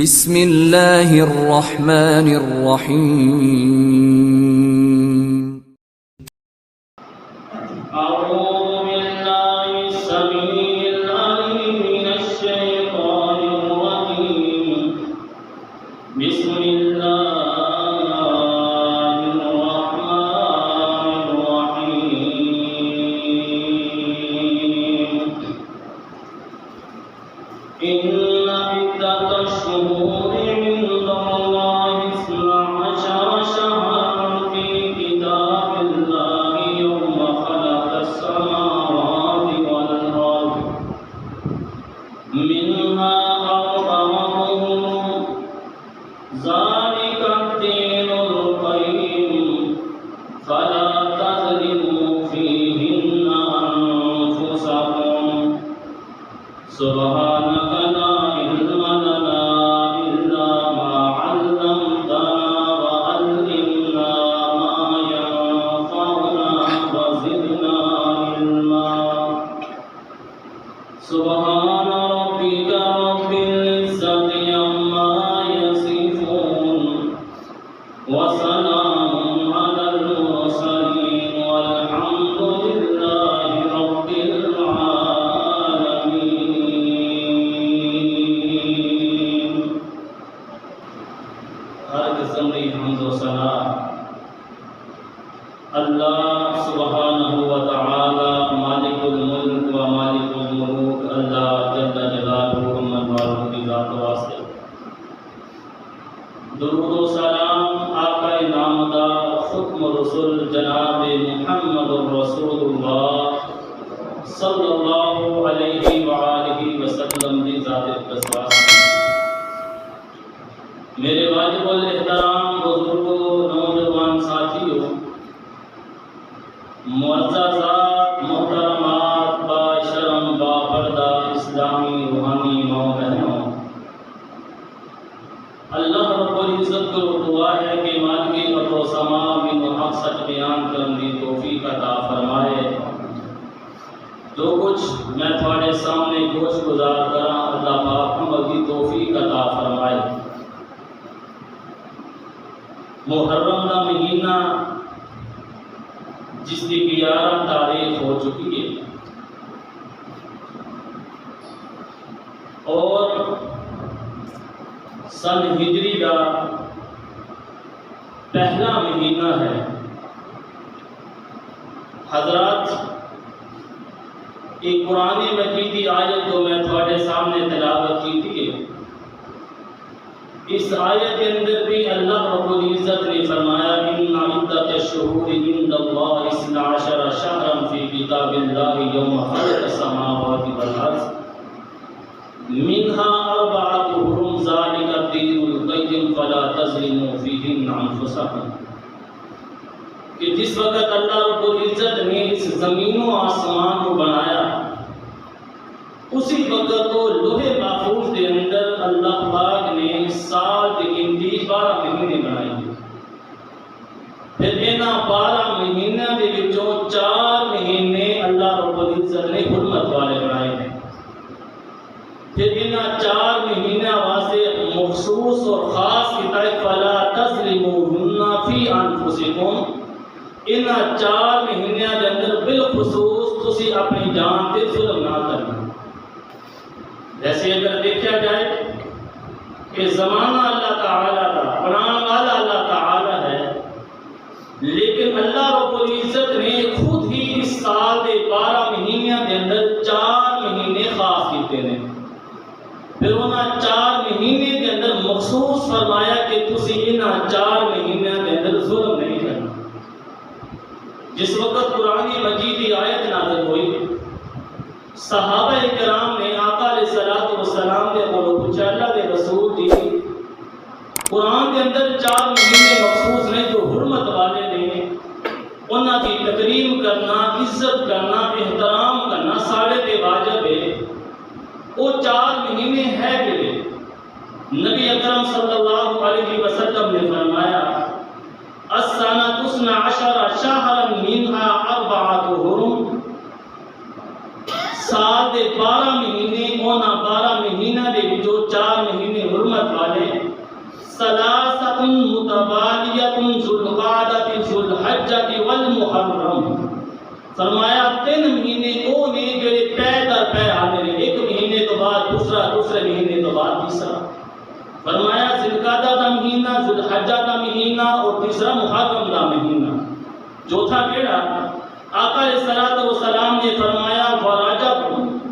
بسم اللہ الرحمن الرحیم اعوذ باللہ السمیع العلیم من الشیطان الرجیم بسم اللہ الرحمن الرحیم ان عدت الشهور عند الله 12 شهرا في كتاب الله يوم خلق السماوات والأرض منها أربعة ذلك الدين القيم فلا تظلموا فيهن أنفسكم سبحانك لا علم لنا إلا ما علمتنا وعلمنا ما ينفعنا وزدنا علما سبحان ربك رب العزة عما يصفون وسلام على المرسلين والحمد لله رب العالمين. ہر قسم کی حمد و ثنا اللہ سبحانہ و تعالی مالک الملک و مالک الملوک اللہ جل جلالہ من والہ کی ذات واسطے درود و سلام آقا نامدار ختم رسول جناب محمد رسول اللہ صلی اللہ علیہ وآلہ وسلم کی ذات اقدس واسطے. میرے واجب الاحترام بزرگوں نوجوان ساتھیوں معززات محترمات با شرم با پردہ اسلامی روحانی ماں بہنوں، اللہ رب العزت کو دعا ہے کہ مالک ارض و سما من حق سچ بیان کرنے کی توفیق عطا فرمائے. جو کچھ میں تھوڑے سامنے گوش گزار کراں اللہ پاک عمل کی توفیق عطا فرمائے. محرم کا مہینہ جس کی 11 تاریخ ہو چکی ہے اور سن ہجری کا پہلا مہینہ ہے. حضرات ایک قرآن مجید کی آیت جو میں تھوڑے سامنے تلاوت کی تھی، اس آیت کے اندر بھی اللہ رب العزت نے فرمایا ان عدت الشہور عند اللہ 12 شہرا فی کتاب اللہ یوم خلق السماوات والارض منها 4 حرم ذلك الدین القیم فلا تظلموا فیہن انفسکم. کہ جس وقت اللہ رب العزت نے اس زمین و آسمان کو بنایا اسی وقت تو لوح محفوظ کے اندر اللہ پاک نے سال کی گنتی 12 مہینے بنائی ہے. پھر انہاں 12 مہینوں کے وچوں 4 مہینے اللہ رب العزت نے حرمت والے بنائے ہیں. پھر انہاں 4 مہینوں واسطے مخصوص اور خاص کتاب فلا تظلموهن فی انفسکم. انہاں 4 مہینوں کے اندر بالخصوص تسی اپنی جان تے ظلم نہ کرنا. جیسے اگر دیکھا جائے کہ زمانہ اللہ تعالیٰ کا بنانے والا اللہ تعالیٰ ہے، لیکن اللہ رب العزت نے خود ہی اس سال کے 12 مہینوں کے اندر 4 مہینے خاص کیتے ہیں. پھر انہاں 4 مہینے کے اندر مخصوص فرمایا کہ تسی انہاں 4 مہینوں کے اندر ظلم نہیں کرنا. جس وقت قرآن مجید کی آیت نازل ہوئی صحابہ کرام نے آقا علیہ الصلوۃ والسلام کے کولوں پوچھا اللہ کے رسول جی قرآن کے اندر 4 مہینے مخصوص نے جو حرمت والے نے انہاں کی تکریم کرنا، عزت کرنا، احترام کرنا سارے تے واجب ہے. وہ 4 مہینے ہے کہ نبی اکرم صلی اللہ علیہ وسلم نے فرمایا السنۃ 12 شہرا منها 4 حرم. سال دے 12 مہینے انہاں 12 مہینہ دے جو 4 مہینے حرمت والے متوالیۃ ذو القعدۃ ذو الحجۃ والمحرم. فرمایا 3 مہینے وہ نے جڑے پے در پے آتے ہیں، ایک مہینے تو بعد دوسرا، دوسرے مہینے تو بعد تیسرا. فرمایا ذی القعدہ دا مہینہ، ذو الحجہ دا مہینہ اور تیسرا محرم دا مہینہ. چوتھا کیڑا؟ آقا علیہ الصلوۃ والسلام نے فرمایا ورجب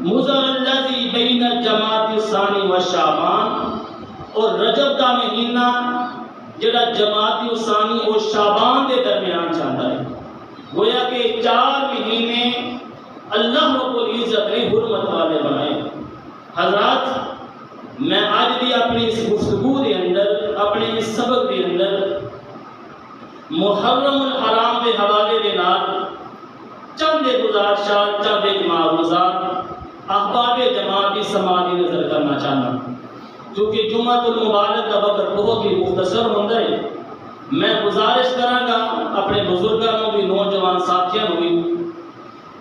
مضر الذی بین الجمادی الثانی والشعبان، اور رجب دا مہینہ جڑا جمادی الثانی اور شعبان دے درمیان چلتا ہے. گویا کہ 4 مہینے اللہ رب العزت نے حرمت والے بنائے. حضرات میں آج بھی اپنی اس گفتگو کے اندر، اپنے اس سبق کے اندر محرم الحرام کے حوالے کے نال چند گزارشات، چند معروضات احباب جماعت کی سماعی نظر کرنا چاہنا، کیونکہ جمعۃ المبارک کا وقت بہت ہی مختصر ہوتا ہے. میں گزارش کراں گا اپنے بزرگوں بھی، نوجوان ساتھیوں بھی،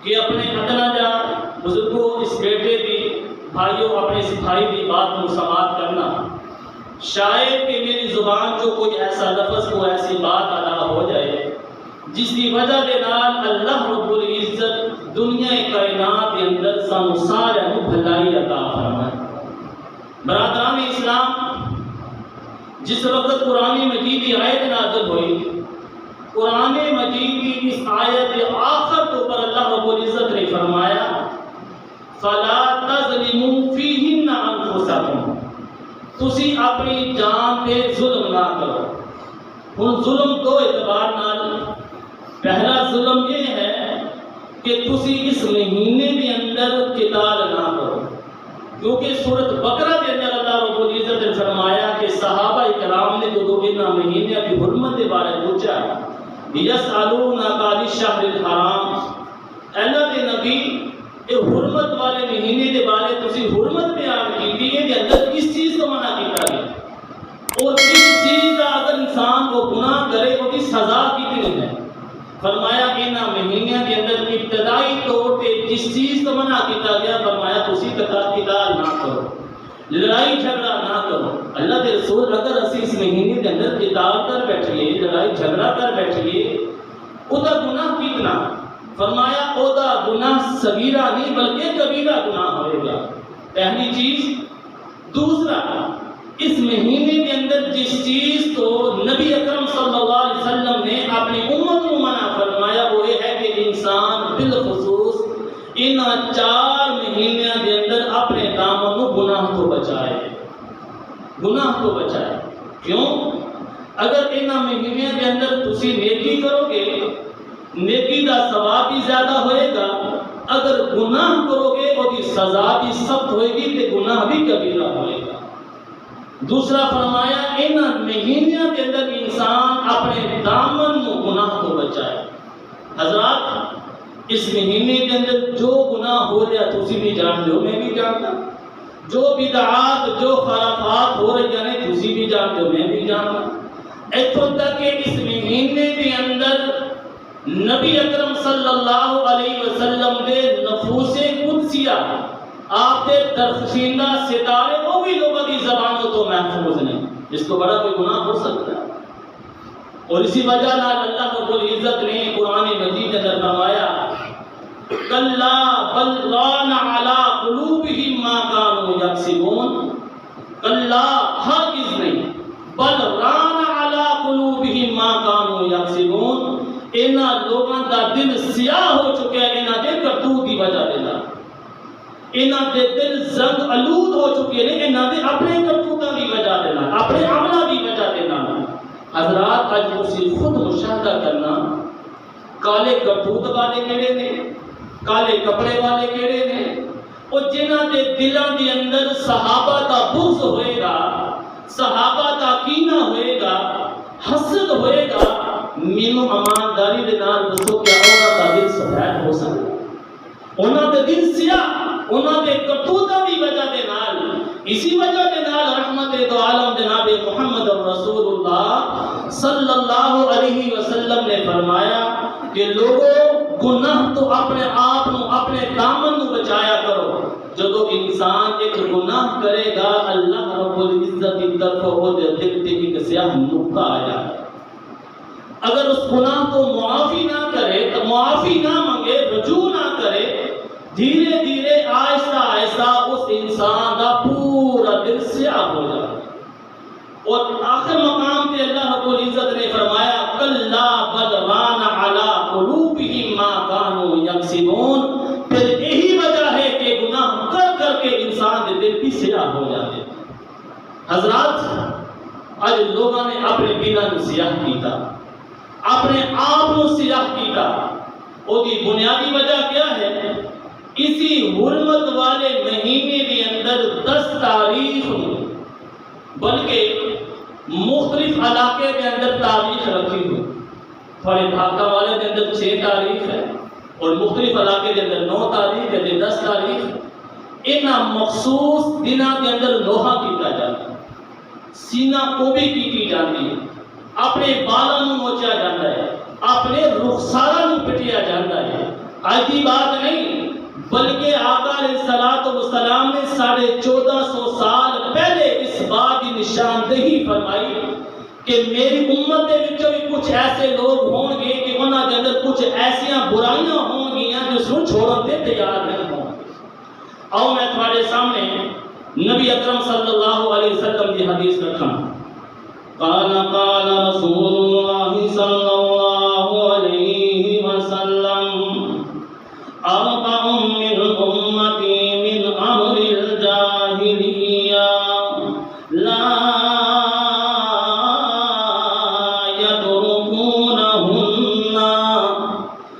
کہ اپنے ادنا جا بزرگوں اس بیٹے کی بھائیوں اپنے اس بھائی کی بات کو سماعت کرنا. شاید کہ میری زبان جو کوئی ایسا لفظ، کوئی ایسی بات ادا ہو جائے جس کی وجہ کے نال اللہ رب العزت دنیا کائنات کے اندر سانو سارے نو بھلائی عطا فرمائے. برادران اسلام، جس وقت قرآن مجید کی آیت نازل ہوئی، قرآن مجید کی اس آیت کے آخر کے اوپر اللہ رب العزت نے فرمایا فَلَا تَظْلِمُوا فِيهِنَّ أَنفُسَكُمْ، تسی اپنی جان پہ ظلم نہ کرو. ہن ظلم دو اعتبار نال. پہلا ظلم یہ ہے کہ تسی اس مہینے کے اندر قتال نہ کرو، کیونکہ سورۃ بقرہ کے اندر اللہ رب العزت نے فرمایا کہ صحابہ کرام نے جو ان مہینے کی حرمت کے بارے پوچھا، یسألونک عن الشہر الحرام، اللہ کے نبی یہ حرمت والے مہینے کے بارے تسی حرمت بیان کی ہے کہ اندر کس چیز کو منع کیا گیا اور کس چیز کا اگر انسان کو گناہ کرے وہ کی سزا کتنی ہے. فرمایا ان مہینے کے اندر ابتدائی طور پہ جس چیز کو منع کیا گیا، فرمایا تسی قتال نہ کرو، لڑائی جھگڑا نہ کرو. اللہ کے رسول اگر اسی اس مہینے کے اندر قتال کر بیٹھیے، لڑائی جھگڑا کر بیٹھیے، ادا گناہ کتنا؟ فرمایا ادا گناہ صغیرہ نہیں بلکہ کبیرہ گناہ ہوئے گا. پہلی چیز. دوسرا، اس مہینے کے اندر جس چیز کو نبی اکرم صلی اللہ علیہ وسلم نے اپنی امت کو منع فرمایا وہ یہ ہے کہ انسان بالخصوص ان 4 مہینوں کے اندر اپنے دامن کو گناہ کو بچائے. گناہ کو بچائے. کیوں؟ اگر ان مہینوں کے اندر تسی نیکی کرو گے، نیکی کا ثواب بھی زیادہ ہوئے گا. اگر گناہ کرو گے وہ کی سزا بھی سخت ہوئے گی کہ گناہ بھی کبیرہ ہوئے گا. دوسرا فرمایا ان مہینوں کے اندر انسان اپنے دامن کو گناہ کو بچائے. حضرات اس مہینے کے اندر جو گناہ ہو رہا تسی بھی جان دو، میں بھی جانتا، جو بدعات جو خرافات ہو رہی ہیں تسی بھی جان دو، میں بھی جانتا. ایتھوں تک کہ اس مہینے کے اندر نبی اکرم صلی اللہ علیہ وسلم دے نفوس قدسیہ آپ کے درخشیندہ ستارے وہ بھی لوگوں کی زبانوں تو محفوظ نہیں. اس کو بڑا کوئی گناہ ہو سکتا ہے. اور اسی وجہ نال اللہ رب العزت نے قرآن مجید میں فرمایا کلا بل ران علی قلوبہم ما کانوا یکسبون. کلا ہرگز نہیں، بل ران علی قلوبہم ما کانوا یکسبون. انہاں لوگاں دا دل سیاہ ہو چکا ہے انہاں دے کرتوت کی وجہ دے نال. انہاں دے دل زنگ آلود ہو چکے ہیں انہاں دے اپنے کرتوتاں کی وجہ دے نال، اپنے عملاں کی وجہ دے نال. حضرات آج تسی خود مشاہدہ کرنا کالے کرتوت والے کیڑے نے، کالے کپڑے والے کیڑے نے، اور جنہاں دے دلاں دے اندر صحابہ دا بغض ہوئے گا، صحابہ دا کینہ ہوئے گا، حسد ہوئے گا. مینوں ایمانداری دے نال دسو کہ انہاں دا دل سفید ہو سکدا؟ انہاں دے دل سیاہ انہاں دے کرتوتاں دی وجہ دے نال. اسی وجہ دے نال رحمت دو عالم جناب محمد رسول اللہ صلی اللہ علیہ وسلم نے فرمایا کہ لوگوں گناہ تو اپنے آپ نو اپنے دامن نو بچایا کرو. جدو انسان ایک گناہ کرے گا اللہ رب العزت کی طرف وہ دل تے ایک سیاہ نقطہ آ جائے. اگر اس گناہ کو معافی نہ کرے تو معافی نہ مانگے، رجوع نہ کرے، دھیرے دھیرے آہستہ آہستہ اس انسان کا پورا دل سیاہ ہو جائے، اور آخر مقام پہ اللہ رب العزت نے فرمایا کلا بل ران علی قلوبہم ما کانوا یکسبون۔ پھر یہی وجہ ہے کہ گناہ کر کر کے انسان کے دل بھی سیاہ ہو جاتے۔ حضرات آج لوگوں نے اپنے دلوں کو سیاہ کیتا، اپنے آپ کو سیاہ کیتا، وہ کی بنیادی وجہ کیا ہے؟ اسی حرمت والے مہینے کے اندر 10 تاریخ بلکہ مختلف علاقے کے اندر تاریخ رکھی ہوئی، تھوڑے ڈھاکہ والے کے اندر 6 تاریخ ہے، اور مختلف علاقے کے اندر 9 تاریخ ہے، 10 تاریخ ہے۔ ان مخصوص دنوں کے اندر لوہا کیتا جاتا ہے، سینہ کوبی کی جاتی ہے، اپنے بالوں کو نوچا جاتا ہے، اپنے رخساروں کو پٹیا جاتا ہے۔ آج کی بات نہیں بلکہ آقا علیہ السلام نے 1450 سال پہلے اس بات کی نشاندہی فرمائی کہ میری امت کے وچوں بھی کچھ ایسے لوگ ہوں گے کہ انہاں کے اندر کچھ ایسیاں برائیاں ہوں گیاں جو اس کو چھوڑن دے تیار نہیں ہوں۔ آؤ میں تھوڑے سامنے نبی اکرم صلی اللہ علیہ وسلم کی حدیث رکھاں۔ قال رسول اللہ صلی اللہ علیہ وسلم اربع من امتی من امر الجاہلیہ لا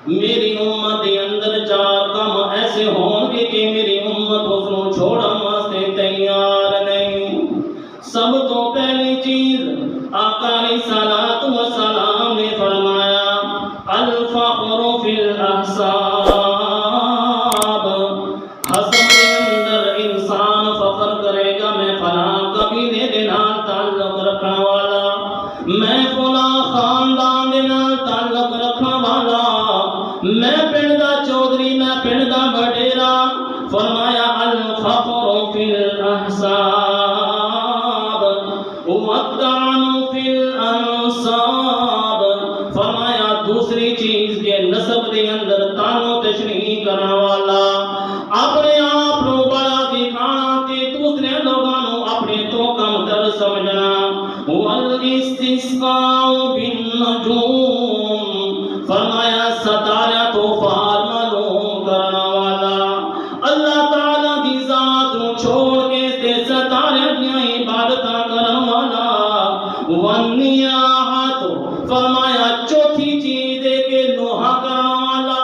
میری امت کے اندر 4 کام ایسے ہوں گے کہ میری امت اس کو چھوڑن واسطے تیار نہیں۔ سب تو پہلی چیز آقا علیہ السلام نے فرمایا الفقر فی الاحساب، حسب کے اندر انسان فخر کرے گا میں فلاں قبیلے دے نال تعلق رکھنے والا، میں فلاں خاندان دے نال تعلق رکھنے والا، میں پنڈ دا چودھری، میں پنڈ دا بڈیرا۔ فرمایا الفقر فی الاحساب والطعن فی الانصاب، فرمایا دوسری چیز کے نسب دے اندر تانو تشریح کرنے والا، اپنے آپ کو بڑا دکھانا تے دوسرے لوگوں کو اپنے تو کم تر سمجھنا۔ والاستسقاء بالنجوم، فرمایا ستارہ تو فار معلوم کرنا والا، اللہ تعالیٰ دی ذات کو چھوڑ کے تے ستارے دی عبادت کرنے والا۔ والنیاحت، فرمایا چوتھی چیز ہے کہ نوحہ کرنے والا،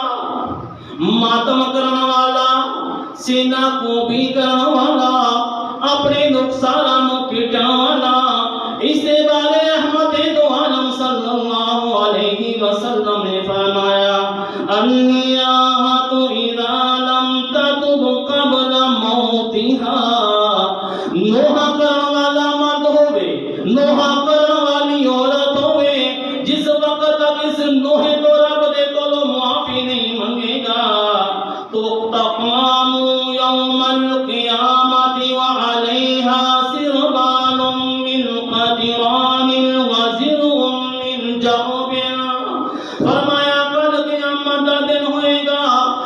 ماتم کرنے والا، سینہ کو بھی کرنے والا، اپنے نقصانوں کو پٹانے والا۔ اس سے بارے احمد دو عالم صلی اللہ علیہ وسلم نے فرمایا النیاحت اذا لم تتب قبل موتها، نوحہ کرنے والا مرد ہوئے، نوحہ کرنے والی عورت ہوئے، جس وقت تک اس نوحے تو رب دے کولو معافی نہیں منگے گا تو تقام یوم القیامت وعلیہا سربان من قدران وزر من جعب، فرمایا کل قیامت دا دن ہوئے گا،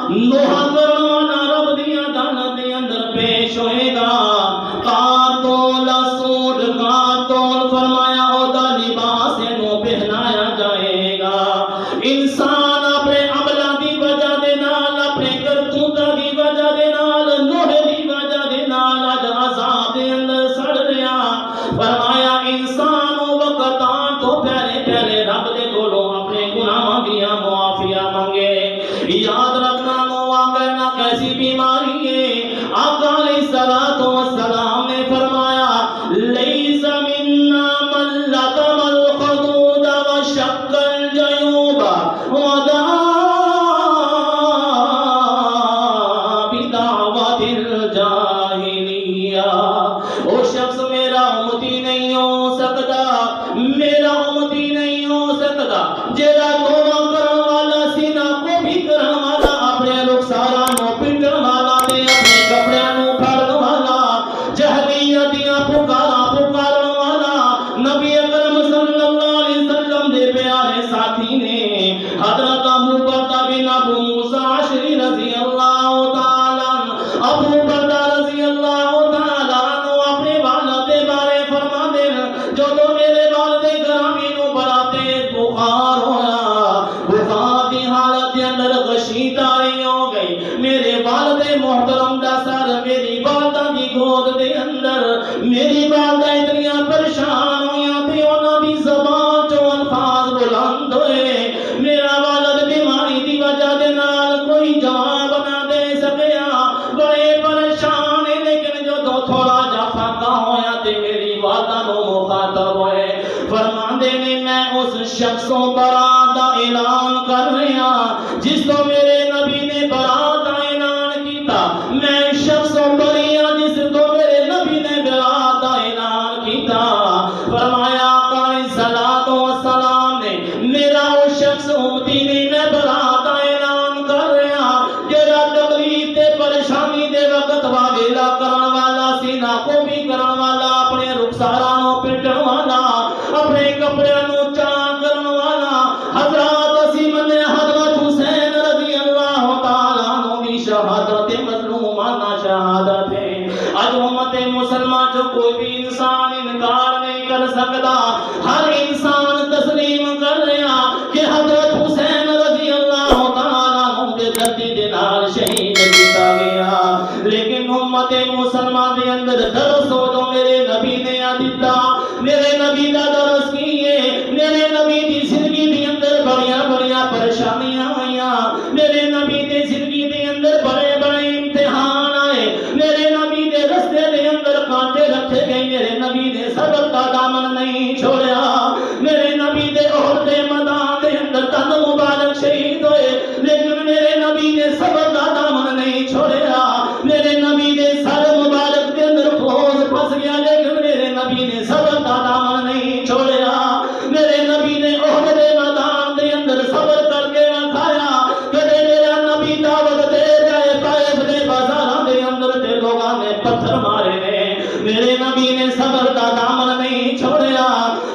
نوحہ کرنے والا رب دی عدالت دے اندر پیش ہوئے گا، کاتول سوٹ کاتول، فرمایا اودا لباس نو پہنایا جائے گا۔ انسان اپنے عملہ دی وجہ دے نال، اپنے کرتوتہ دی وجہ دے نال، نوحے دی وجہ دے نال اج عذاب دے اندر سڑ رہا۔ فرمایا انسان وقتاں تو پہلے پہلے رب دے کولوں اپنے گناہاں دیاں معافیاں منگے۔ یاد رکھنا نوحہ کرنا کیسی بیماری ہے۔ آقا علیہ السلام نے فرمایا لیس منا من لطم الخدود وشق الجیوب ودعا بدعوت الجاہلیہ، وہ شخص میرا امتی نہیں ہو سکتا، میرا امتی نہیں ہو سکتا جیڑا توبہ کرنے والا، سینہ کو بھی کرنے والا، اپنے رخساراں نو پٹن والا تے اپنے کپڑیاں نو پھاڑن والا، جہلیتیاں پکارن والا، نبی اکرم صلی اللہ علیہ وسلم دے پیارے ساتھ جدو میرے والد گرامی نو بڑا تیز بخار ہویا، بخار دی حالت دے اندر غشی تاری ہو گئی، میرے والد محترم دا سر میری والدہ دی گود دے اندر، میری والدہ اتنی پریشان ہویا تے انہاں دی زبان چوں الفاظ بلند ہوئے، میرا والد بیماری دی وجہ دے نال کوئی جواب نہ دے سکیا، بڑے پریشان ہیں، لیکن جو تھوڑا جا فاقہ ہویا تے میری والدہ نو مخاطب ہوئے، فرماندے نے میں اس شخص کو برات دا اعلان کر رہا جس کو میرے نبی نے برات دا اعلان کیتا، میں اس شخص کو بری ہاں جس کو میرے نبی نے برات دا اعلان کیتا۔ فرمایا آقا علیہ الصلوۃ والسلام نے میرا وہ شخص امتی نے میں برات دا اعلان کر رہا جڑا تکلیف تے پریشانی دے وقت واویلا کرن والا سینہ کو بھی کرن والا، اپنے رخساراں نو پٹن والا، اپنے کپڑیاں نو چاک کرن والا، حضرات اسی من حضرت حسین رضی اللہ تعالی عنہ دی شہادت مظلومانہ شہادت ہے۔ اج امت مسلمان جو کوئی بھی انسان انکار نہیں کر سکتا، ہر انسان تسلیم کر رہا کہ حضرت حسین رضی اللہ تعالی عنہ دے دردی دے نال شہید کیتا گیا، لیکن امت مسلمان دے اندر درس ہو جو میرے نبی نے دیتا، میرے نبی دا درس کیے، میرے نبی دی زندگی دے اندر بڑیاں بڑیاں پریشانیاں ہوئیاں، میرے نبی دی زندگی دے اندر بڑے بڑے امتحان آئے، میرے نبی دے رستے دے اندر کانٹے رکھے گئے، میرے نبی نے صبر کا دامن نہیں چھوڑیا، میرے نبی دے احد دے میدان دے اندر تن مبارک شہید ہوئے، لیکن میرے نبی نے صبر کا دامن نہیں چھوڑیا، میرے نبی دے سر مبارک دے اندر فوز پھنس گیا، لیکن میرے نبی نے صبر کا دامن نہیں چھوڑیا، میرے نبی نے احد دے میدان دے اندر صبر کر کے رکھایا، کدے میرا نبی دعوت دے جائے طائف دے بازاراں دے اندر تے لوگاں نے پتھر مارے نے، میرے نبی نے صبر کا دامن نہیں چھوڑیا۔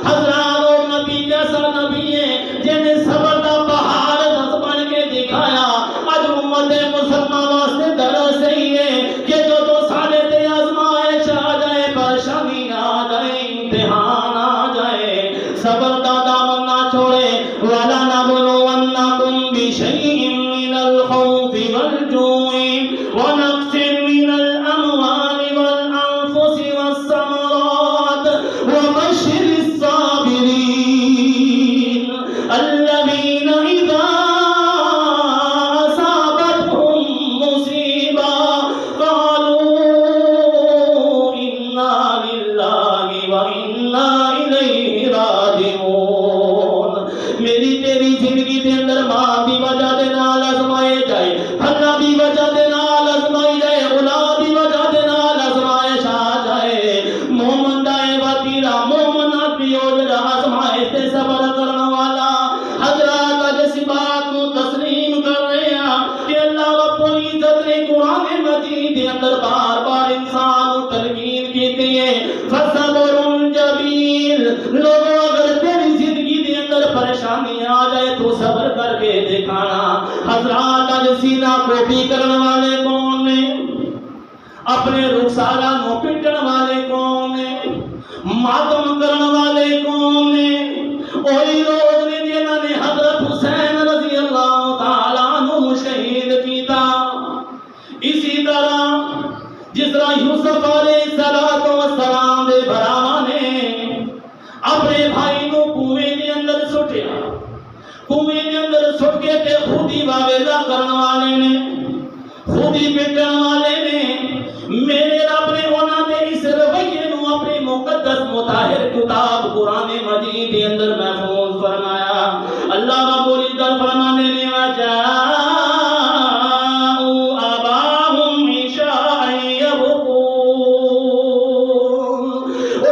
حضرات وہ نبی جیسا نبی ہے جن نے صبر کا پہاڑ دس بن کے دکھایا۔ اج امت مسلمان واسطے درس ہی ہے کہ جو تو ساڈے تے آزمائش آ جائے، پریشانی آ جائے، امتحان آ جائے، صبر کا دامن نہ چھوڑے۔ وَلَنَبْلُوَنَّكُمْ بِشَيْءٍ مِّنَ الْخَوْفِ وَالْجُوعِ وَنَقْصٍ مِّنَ الْأَمْوَالِ وَالْأَنفُسِ وَالثَّمَرَاتِ وَبَشِّرِ الصَّابِرِينَ الَّذِينَ إِذَا أَصَابَتْهُم مُّصِيبَةٌ قَالُوا إِنَّا لِلَّهِ وَإِنَّا إِلَيْهِ راجعون۔ میری تیری زندگی دے اندر ماں دی وجہ دے نال آزمائے جائے، پھلا دی وجہ دے نال آزمائی جائے، اولاد دی وجہ دے نال آزمائش آ جائے، مومن دا اے وتیرا، مومن پیو جڑا آزمائش تے صبر کرن والا۔ حضرات اج اس بات کو تسلیم کر رہے ہیں کہ اللہ رب العزت نے قرآن مجید دے اندر بار بار انسان کو تلقین کیتی ہے، فصبر جمیل۔ لوگوں اگر تیری زندگی دے اندر پریشانی آ جائے تو صبر کر کے دکھانا۔ حضرات اج سینہ کوپی کرن والے کون نے؟ اپنے رخسارا نو پٹن والے کون نے؟ ماتم کرن والے کون نے؟ وہی لوگ نے جنہاں نے حضرت حسین رضی اللہ تعالی عنہ شہید کیتا۔ اسی طرح جس طرح یوسف علیہ السلام دے بھراواں نے اپنے بھائی نو کنویں دے اندر سٹیا، کنویں دے اندر سٹ کے تے خود ہی واویلا کرن والے نے، خود ہی پٹن والے نے۔ میرے رب نے انہاں دے اس رویے نو اپنی مقدس مطہر کتاب قرآن مجید دے اندر محفوظ فرمایا۔ اللہ رب العزت فرمانے نے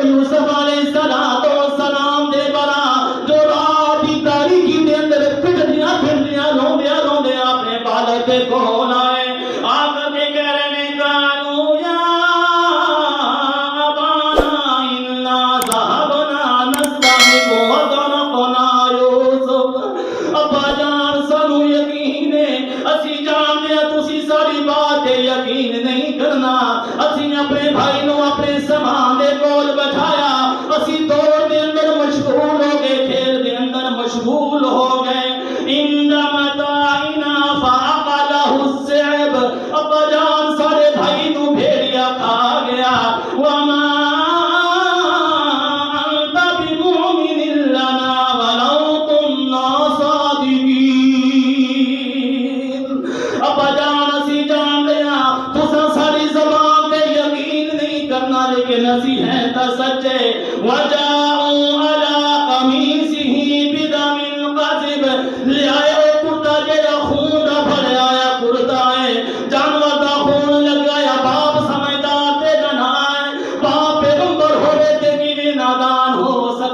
یوسف علیہ السلام دے برا جو رات کی تاریکی دے اندر پھٹدیاں پھردیاں روندیاں روندیاں اپنے بالک دے کول آئے، آ کر کے کہہ رہے نے قالوا یا ابانا انا ذهبنا نستبق وتركنا یوسف۔ ابا جان سانو یقین ہے، اسی جانتے ہیں تسی ساری بات یقین نہیں کرنا، اسی اپنے بھائی نو اپنے سامان دے کول بٹھایا، اسی توڑ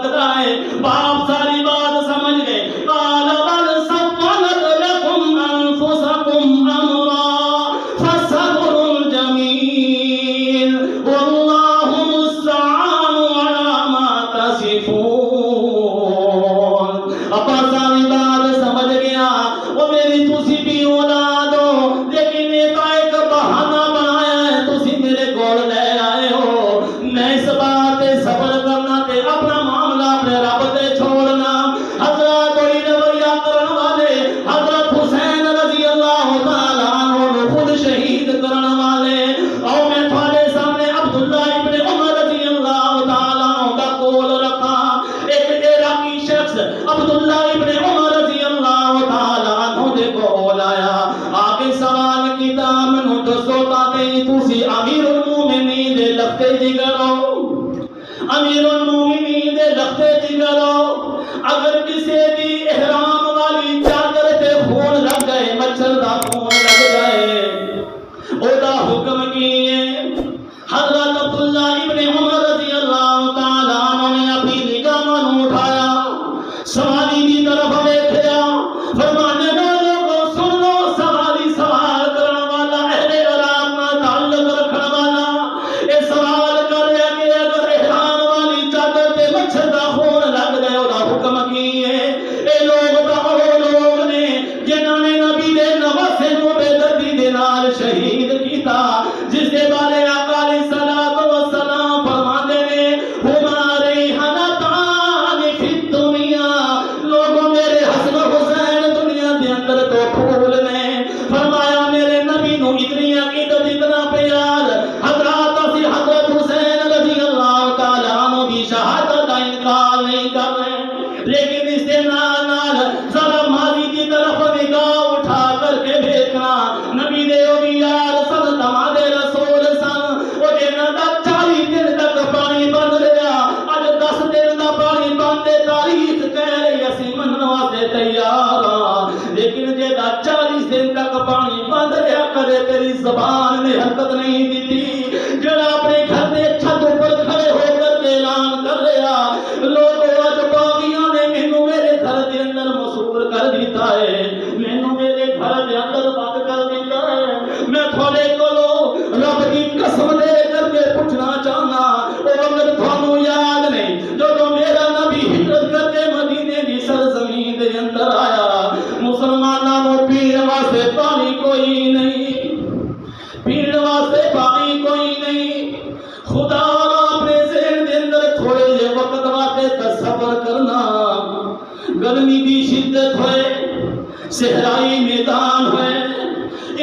سکتا ہے؟ باپ ساری بات سمجھ گئے. قال بل سولت لكم انفسكم امرا فصبر جميل والله المستعان على ما تصفون. ابا ساری بات سمجھ گیا. وہ میری تسی بھی اولاد ہو لیکن ایک بہانہ بنایا ہے تسی میرے کول لے آئے ہو. میں اس بات تے صبر کرنا تے اپنا معاملہ اپنے رب تے چھوڑنا. حضرات کوئی رویہ کرن والے حضرت حسین رضی اللہ تعالی عنہ نو خود شہید کرن والے. اور میں تھوڑے سامنے عبداللہ ابن عمر رضی اللہ تعالی عنہ دا کول رکھا. ایک عراقی شخص عبداللہ ابن عمر رضی اللہ تعالی عنہ دے کول آیا. آگے سوال کیتا مینوں دسو تاں تسی امیر المومنین دے لختے جگر ہو. امیر المومنین دے لختے جگر ہو. اگر کسی دی احرام والی چادر تے خون لگ گئے مچھر دا خون لگ جائے او دا حکم کی ہے؟ حضرت عبداللہ ابن عمر رضی اللہ تعالی عنہ نے اپنی نگاہاں نو اٹھایا سوالی دی طرف دیکھا. فرمانے لوگوں سن لو سوالی سوال کرنے والا اہل عراق نال تعلق رکھنے والا اے سوال کر رہا کہ اگر احرام والی چادر تے مچھر دا خون لگ گئے او دا حکم کی ہے؟ اے لوگ دا او لوگ نے جنہاں نے نبی دے نواسے نو بے دردی دے نال شہید کیتا جس دے بارے آقا علیہ الصلوۃ والسلام فرماندے نے ہمارے حنتان فی الدنیا. لوگوں میرے حسن حسین دنیا دے اندر تو پھول نے. فرمایا میرے نبی نو اتنی عقیدت اتنا پیار حضرات اسی حضرت حسین رضی اللہ تعالی عنہ دی شہادت کا انکار نہیں کر رہے لیکن اس کے نال نال ذرا ماضی کی طرف نگاہ اٹھا کر کے دیکھنا. نبی دے اولیاء سن دمادے رسول سن او جنہاں دا 40 دن تک پانی بند رہا اج 10 دن دا پانی بند دے تاریخ کہہ رہی اسی منن واسطے تیار ہاں لیکن جے دا 40 دن تک پانی بند رہا کدے تیری زبان نے حرکت نہیں دیتی. جڑا اپنے گھر دے چھت پر کھڑے ہو کر کے اعلان کر رہا لوگوں اج باغیاں نے مینوں میرے گھر دے اندر مسور کر دیتا ہے مینوں میرے گھر دے اندر بند کر دیتا ہے. میں تھوڑے کولو رب کی قسم دے کر کے پوچھنا چاہنا او وقت تھانوں یاد نہیں جدوں میرا نبی ہجرت کر کے مدینے دی سرزمین دے اندر آیا مسلماناں نوں پین واسطے پانی کوئی نہیں پین واسطے پانی کوئی نہیں. خدا اپنے ذہن دے اندر تھوڑے جے وقت واسطے تصور کرنا. گرمی دی شدت ہوئے صحرائی میدان ہوئے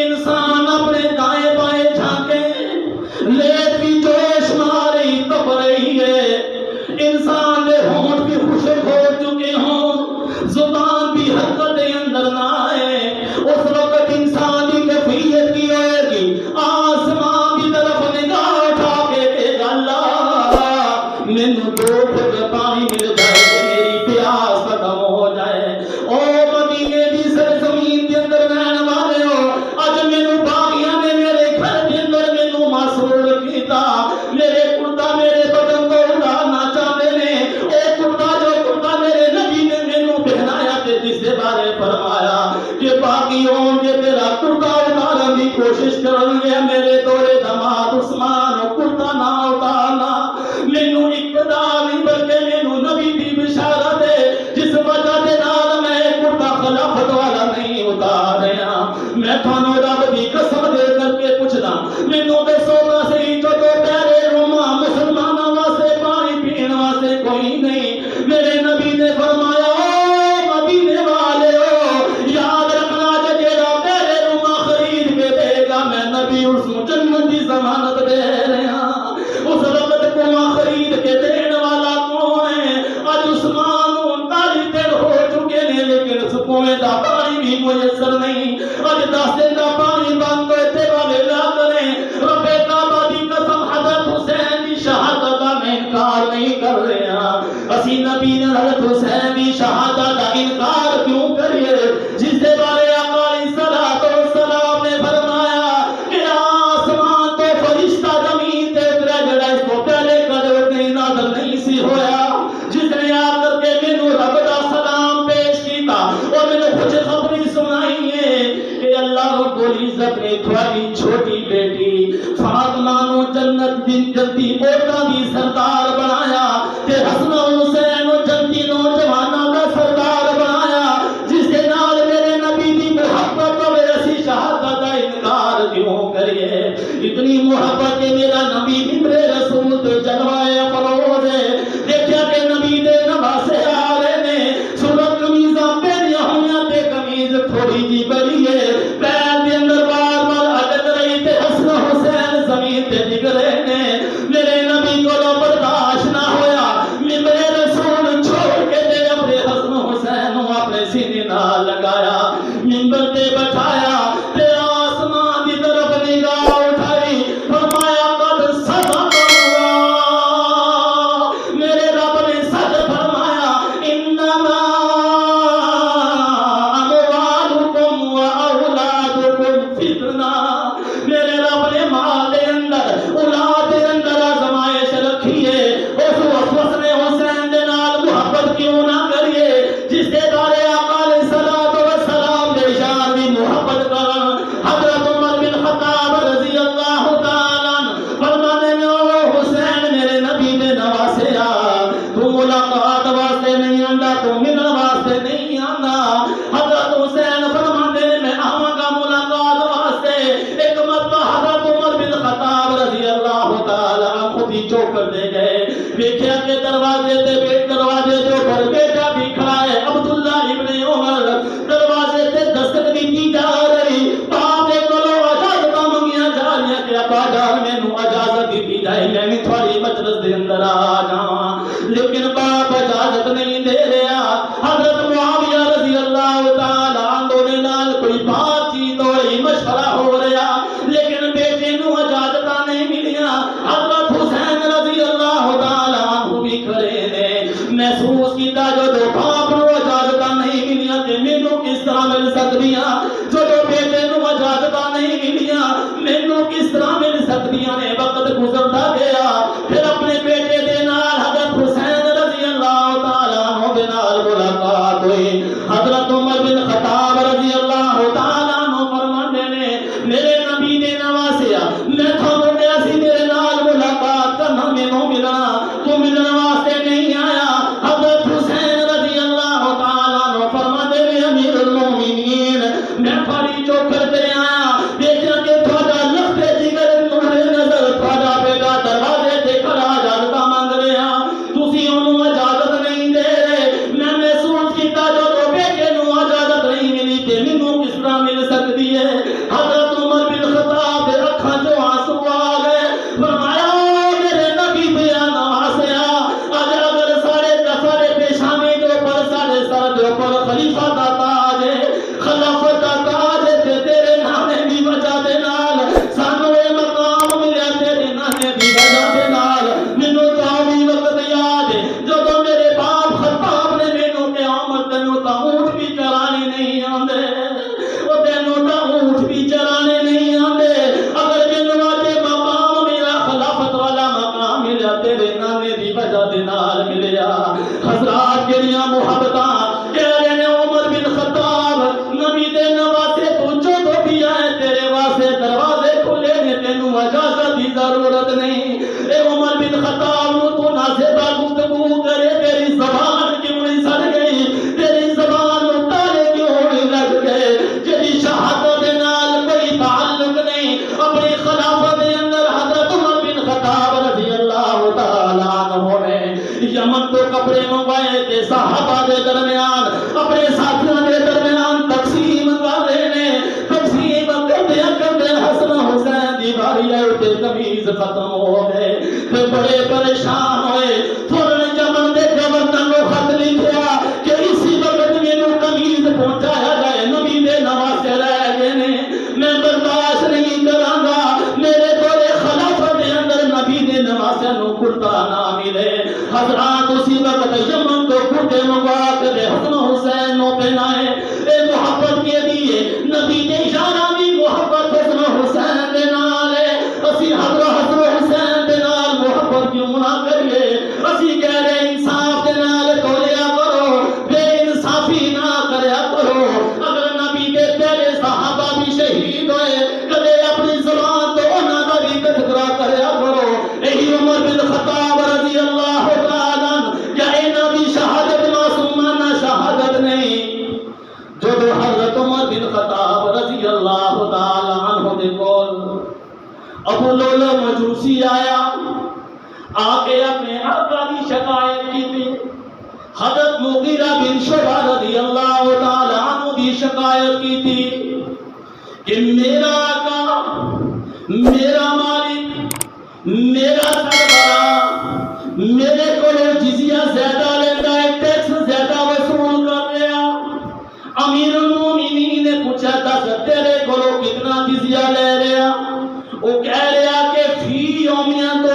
انسان اپنے دائیں بائیں جھانکے لیٹ بھی جوش ماری تپ رہی ہے. انسان دے ہونٹ بھی خشک ہو چکے ہوں زبان بھی حرکت دے اندر نہ آئے. اس وقت انسان کی کیفیت کی ہوئے گی آسمان کی طرف نگاہ اٹھا کے کہے گا اللہ مینوں 2 گھٹ پانی مل جائے کہ میری پیاس ختم ہو جائے. او مدینے دی سرزمین کے اندر رہنے والے ہو اج مینوں باغیاں نے میرے گھر کے اندر مینوں مسرور کیتا. میرے کرتا میرے بدن کو اڑانا چاہتے نے اے کرتا جو کرتا میرے نبی نے مینوں پہنایا تے جس دے بارے فرمایا کہ باقی ہون کے تیرا کرتا اتارن دی کوشش کرن گے میرے دورے دماد عثمان کرتا نہ اتارنا. مینوں اقتدار نہیں بلکہ مینوں نبی دی بشارت ہے جس وجہ دے نال میں کرتا خلافت والا نہیں اتار رہا. میں تھانوں رب دی قسم دے کر کے پوچھدا مینوں دسو تا صحیح جو تو پیارے روما مسلماناں واسطے پانی پین واسطے کوئی نہیں. میرے نبی نے فرمایا او مدینے والے ہو یاد رکھنا جڑا پیارے روما خرید کے دے گا میں نبی اس کو جنت دی ضمانت دے رہا. اس وقت کنواں خرید کے دین والا کون ہے؟ اج عثمان 39 دن ہو چکے ہیں لیکن اس کنویں دا پانی بھی میسر نہیں. اج 10 دن دا پانی بند ہوئے تے ویلا کریں رب کعبہ دی قسم حضرت حسین دی شہادت کا میں انکار نہیں کر رہا. اسی نبی نے حضرت حسین دی شہادت کا انکار کیوں کریے جس دے بارے آقا علیہ الصلوۃ والسلام نے فرمایا کہ آسمان تو فرشتہ زمین تے اترا جڑا اس کو پہلے کدے نہیں نازل نہیں سی ہویا جس نے محسوس کیتا جو باپ نو اجازت نہیں ملیاں تے مینوں کس طرح مل سکدیاں جو بیٹے نو اجازت نہیں ملیاں مینوں کس طرح مل سکدیاں نے وقت گزرتا گیا پھر اپنے بیٹے دے نال حضرت حسین رضی اللہ تعالی عنہ دے نال ملاقات ہوئی حضرت عمر بن خطاب رضی اللہ تعالی عنہ فرماندے نے میرے نبی نے نواسیا میں تھانوں نے اسی میرے نال ملاقات کرنا مینوں ملنا تو ملن واسطے نہیں آیا حضرت حسین رضی اللہ تعالی عنہ فرماندے نے امیر المومنین میں بڑی چوکر تے آیا دیکھا کہ تھوڑا لختے جگر نورے نظر تھوڑا بیٹا دروازے تے کھڑا اجازت مانگ رہا تسی اونوں اجازت نہیں دے رہے میں محسوس کیتا جو بیٹے نو اجازت نہیں ملی تے مینوں کس طرح مل سکدی ہے حضرت عمر بن خطاب دے اکھاں چوں آنسو آ گئے فرمایا میرے نبی پیا نواسیا اج اگر سارے پیشانی دے اوپر سارے سر دے اوپر خلیفہ دا تاج ہے خلافت دا تاج ہے تے تیرے نانے دی وجہ دے نال سانوں اے مقام ملیا تیرے نانے دی وجہ دے نال مینوں تاوی وقت یاد ہے جدوں میرے باپ خطاب نے مینوں قیامت تینوں تا اونٹ بھی چرانے نہیں آندے او تینوں تا اونٹ بھی چرانے نہیں آندے اگر مینوں اج مقام میرا خلافت والا مقام ملیا تیرے نانے دی وجہ دے نال ملیا حضرات کیڑیاں محبتاں کہہ رہے نے عمر بن خطاب نبی دے نواسے تو جو بھی آئے تیرے واسطے دروازے کھلے نے تینوں اجازت دی ضرورت نہیں اے عمر بن خطاب نو تو نازیبا گفتگو کرے تیری زبان کیوں نہیں سڑ گئی تیری زبان نو تالے کیوں نہیں لگ گئے جدی شہادت دے نال کوئی تعلق نہیں اپنی خلافت دے اندر حضرت عمر بن خطاب رضی اللہ تعالی عنہ نے یمن تو کپڑے منگوائے تے صحابہ دے درمیان اپنے ساتھیوں دے درمیان تقسیم کر رہے نے تقسیم کرتے حسن حسین دی باری آئے تے قمیض ختم ہو گئے تے بڑے پریشان ہوئے فوراً یمن دے گورنر کو خط لکھیا کہ اسی وقت مینوں قمیض پہنچایا جائے نبی دے نواسے رہ گئے نے میں برداشت نہیں کراں گا میرے دورے خلافت دے اندر نبی دے نواسے نو کرتا نہ ملے حضرات اسی وقت یمن کو کرتے منگوا کے حسن حسین نو پہنائے اے محبت کے لیے نبی نے اشارہ دی محبت حسن حسین دے نال اسی حضرت حسین دے نال محبت کیوں نہ کریے اسی کہہ رہے انصاف دے نال تولیا کرو بے انصافی نہ کریا کرو اگر نبی دے پہلے صحابہ بھی شہید ہوئے کدے اپنی زبان تو انہاں دا بھی تذکرہ کریا کرو یہی عمر بن خطاب رضی اللہ تعالی کیا انہاں دی شہادت معصومانہ شہادت نہیں جو حضرت عمر بن خطاب رضی اللہ تعالی عنہ دے کول ابو لولو مجوسی آیا آکے اپنے آقا دی شکایت کی تھی حضرت مغیرہ بن شعبہ رضی اللہ تعالی عنہ دی شکایت کی تھی کہ میرا آقا میرا مالک میرا سربراہ میرے کو جزیہ زیادہ لیتا ہے ٹیکس زیادہ وصول کر رہا امیر المومنین نے پوچھا تھا تیرے کو کتنا جزیہ لے رہا وہ کہہ رہا کہ فی یومیہ 2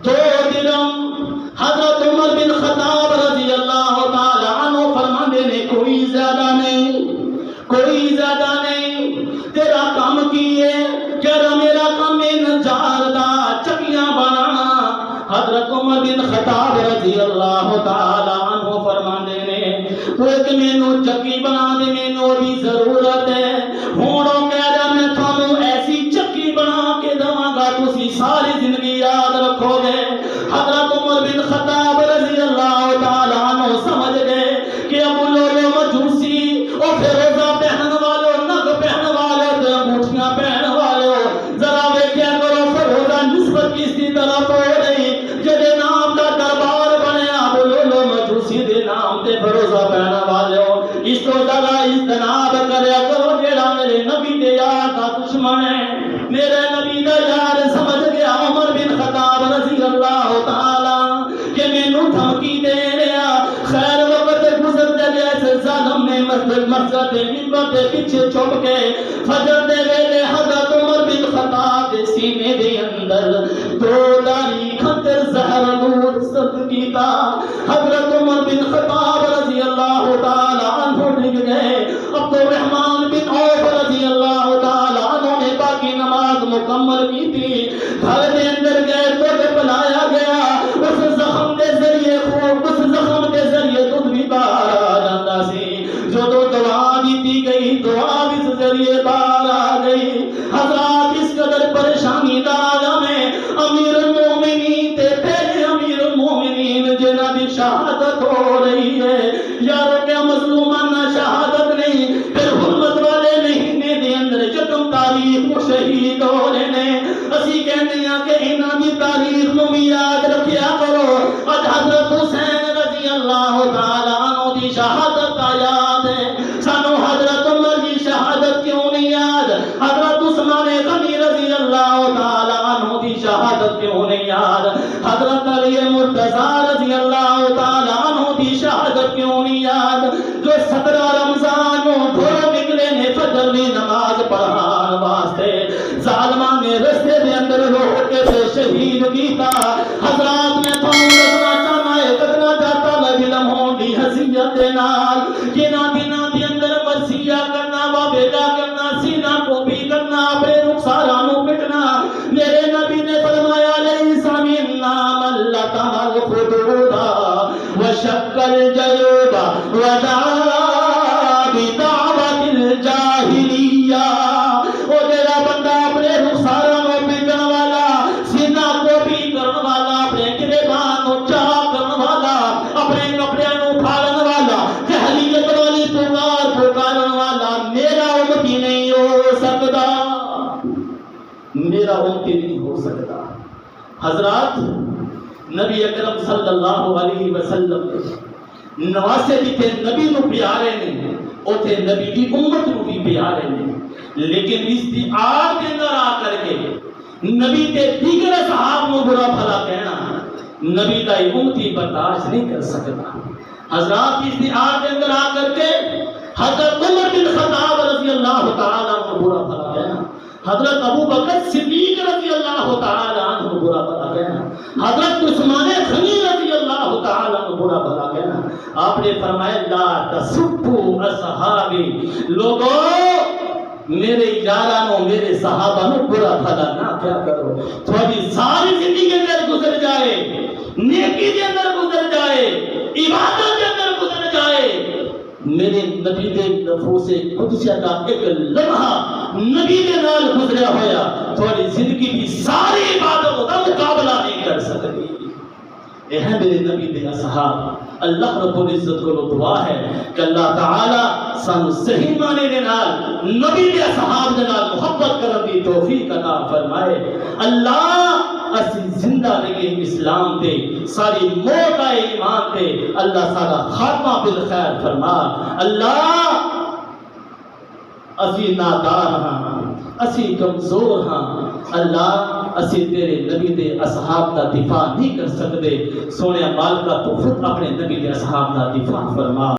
درم حضرت عمر بن خطاب رضی اللہ تعالی عنہ فرماندے نے کوئی زیادہ نہیں تیرا کام کی ہے کہہ میرا کام نجار دا چکیاں بنانا حضرت عمر بن خطاب رضی اللہ تعالی عنہ فرماندے نے تو ایک مینوں چکی بنا دے مینوں بھی ضرورت ہے ہونوں کہہ رہا میں تھانوں ایسی چکی بنا کے دواں گا تسی ساری زندگی یاد رکھو گے حضرت عمر بن خطاب رضی اللہ تعالی عنہ سمجھ گئے کہ ابو لولو مجوسی او فیروزہ پہن والو نگ پہن والو انگوٹھیاں پہن والو ذرا ویکھیا کرو فیروزہ نسبت کس دی طرف ہو رہی جدے نام دا دربار بنیا ابو لولو مجوسی دے نام تے فیروزہ پہن والو اس تو زیادہ اجتناب کریا کرو جیڑا میرے نبی دے یار دا دشمن ہے میرے نبی دا یار سمجھ گیا عمر بن خطاب رضی اللہ تعالی کہ مینوں دھمکی دے رہا خیر وقت گزر گیا سے ظالم نے مسجد منبر دے پیچھے چھپ کے فجر دے ویلے حضرت عمر بن خطاب دے سینے دے اندر 2 داڑھی کھت خاطر زہر دودھ سرد کیتا. حضرت عمر بن خطاب رضی اللہ تعالی عنہ ڈگ گئے. عبد الرحمن بن عوف رضی اللہ تعالی عنہ نے باقی نماز مکمل کی تھی. گھر دے اندر گئے تو بلایا گیا. اس زخم دے ذریعے خون، اس زخم دے ذریعے دودھ بھی باہر آ جاتا سی. جو دعا دیتی گئی دعا اس ذریعے باہر آ گئی. حضرات اس قدر پریشانی دا عالم ہے. امیر المومنین تے پہلے امیر المومنین جنہاں دی شہادت ہو رہی ہے. یارو کیا مظلومانہ شہادت نہیں. پھر حرمت والے مہینے دے اندر یکم تاریخ کو شہید ہو رہے نے. اسی کہنے ہیں کہ انہاں دی تاریخ نو بھی یاد رکھیا کرو. اج حضرت حسین رضی اللہ تعالی عنہ دی شہادت کا یاد ہے. سانو حضرت عمر کی شہادت کیوں نہیں یاد؟ حضرت عثمان غنی رضی اللہ تعالی عنہ کی شہادت کیوں نہیں یاد؟ حضرت علی مرتضی رضی اللہ تعالی عنہ کی شہادت کیوں نہیں یاد؟ جو 17 رمضان کو گھروں نکلے نے فجر کی نماز پڑھان واسطے ظالمان نے رستے دے اندر روک کے شہید کیتا. حضرات میں تھانوں دسنا چاہنا ہے کتنا جاتا علم ہون دی حیثیت دے نال جنہاں دناں دے اندر وصیہ کرنا وا بیٹا کرنا سینہ کو بھی کرنا اپنے رخساراں نو پٹنا. میرے نبی نے فرمایا لیس منا من لطم الخدود وشق الجیوب ودعا بدعوت الجاہلیہ. او جڑا بندہ اپنے رخساراں نو پٹن والا سینہ کو بھی کرن والا اپنے گریباں نو چاک کرن والا اپنے کپڑیاں نو پھاڑن والا جہلیت والی پکارن والا میرا امتی نہیں ہو سکتا. میرا امتی نہیں ہو سکتا. حضرات نبی اکرم صلی اللہ علیہ وسلم نواسے جتنے نبی نو پیارے نے اوتھے نبی دی امت نو بھی پیارے نے. لیکن استعار کے اندر آ کر کے نبی کے دیگر صحاب نو برا بھلا کہنا نبی دا امتی برداشت نہیں کر سکتا. حضرات استعار کے اندر آ کر کے حضرت عمر بن خطاب رضی اللہ تعالی عنہ برا بھلا کہنا, حضرت ابو بکر صدیق رضی اللہ تعالی عنہ برا بھلا کہنا, حضرت عثمان غنی رضی اللہ تعالی عنہ برا بھلا کہنا. آپ نے فرمایا لا تسبوا اصحابی, لوگوں میرے یارانوں میرے صحابہ نو برا بھلا نہ کیا کرو. تھوڑی ساری زندگی کے اندر گزر جائے, نیکی کے اندر گزر جائے, عبادت کے اندر گزر جائے, میرے نبی دے نفوس قدسیہ کا ایک لمحہ نبی دے نال گزریا ہویا تھوڑی زندگی کی ساری عبادتوں کا مقابلہ نہیں کر سکتی. اے ہیں میرے نبی دے اصحاب. اللہ رب العزت کو دعا ہے کہ اللہ تعالی سانو صحیح معنی دے نال نبی دے اصحاب دے نال محبت کرن دی توفیق عطا فرمائے. اللہ اسی زندہ رہے اسلام تے, ساری موت آئے ایمان تے, اللہ سارا خاتمہ بالخیر فرما. اللہ اسی نادار ہاں, اسی کمزور ہاں, اللہ اسی تیرے نبی دے اصحاب کا دفاع نہیں کر سکتے. سونے مالکہ تو خود اپنے نبی دے اصحاب کا دفاع فرما.